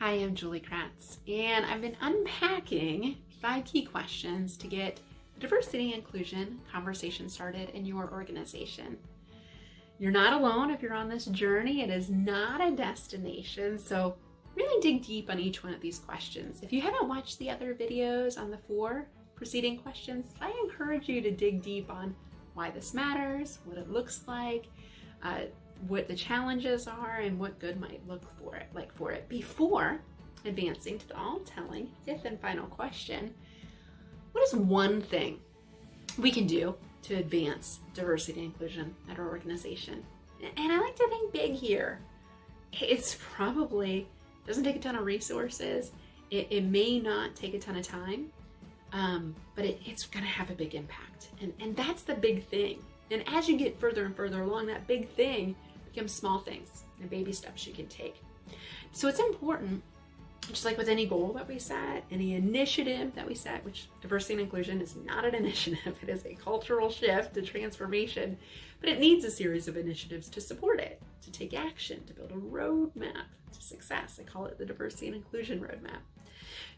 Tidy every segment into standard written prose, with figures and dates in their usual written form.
Hi, I'm Julie Kratz, and I've been unpacking 5 key questions to get diversity and inclusion conversation started in your organization. You're not alone if you're on this journey. It is not a destination, so really dig deep on each one of these questions. If you haven't watched the other videos on the 4 preceding questions, I encourage you to dig deep on why this matters, what it looks like, what the challenges are, and what good might look for it before advancing to the all-telling 5th and final question. What is one thing we can do to advance diversity and inclusion at our organization? And I like to think big here. It's probably doesn't take a ton of resources. It may not take a ton of time, but it's going to have a big impact. And that's the big thing. And as you get further and further along, that big thing becomes small things and baby steps you can take. So it's important, just like with any goal that we set, any initiative that we set, which diversity and inclusion is not an initiative, it is a cultural shift, a transformation, but it needs a series of initiatives to support it, to take action, to build a roadmap to success. I call it the diversity and inclusion roadmap.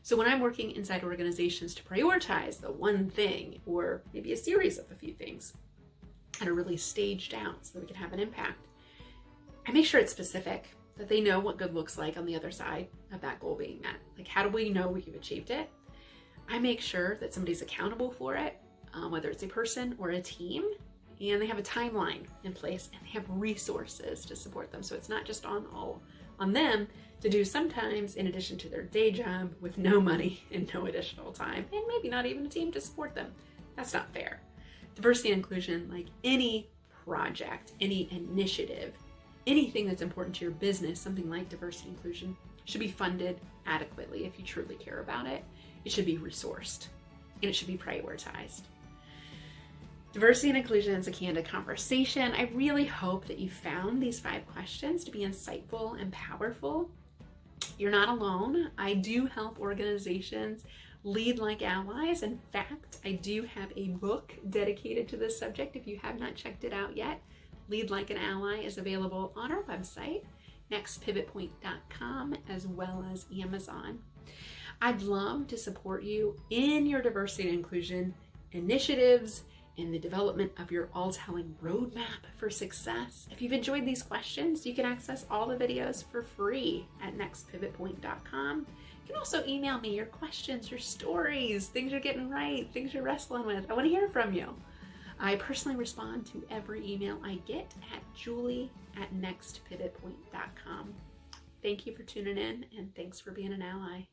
So when I'm working inside organizations to prioritize the one thing, or maybe a series of a few things, that are really staged out so that we can have an impact, I make sure it's specific, that they know what good looks like on the other side of that goal being met. Like, how do we know we've achieved it? I make sure that somebody's accountable for it, whether it's a person or a team, and they have a timeline in place and they have resources to support them. So it's not just on them to do, sometimes in addition to their day job with no money and no additional time, and maybe not even a team to support them. That's not fair. Diversity and inclusion, like any project, any initiative, anything that's important to your business, something like diversity and inclusion, should be funded adequately if you truly care about it. It should be resourced and it should be prioritized. Diversity and inclusion is a candid conversation. I really hope that you found these 5 questions to be insightful and powerful. You're not alone. I do help organizations lead like allies. In fact, I do have a book dedicated to this subject. If you have not checked it out yet, Lead Like an Ally is available on our website, nextpivotpoint.com, as well as Amazon. I'd love to support you in your diversity and inclusion initiatives and the development of your all-telling roadmap for success. If you've enjoyed these questions, you can access all the videos for free at nextpivotpoint.com. You can also email me your questions, your stories, things you're getting right, things you're wrestling with. I want to hear from you. I personally respond to every email I get at julie@nextpivotpoint.com. Thank you for tuning in, and thanks for being an ally.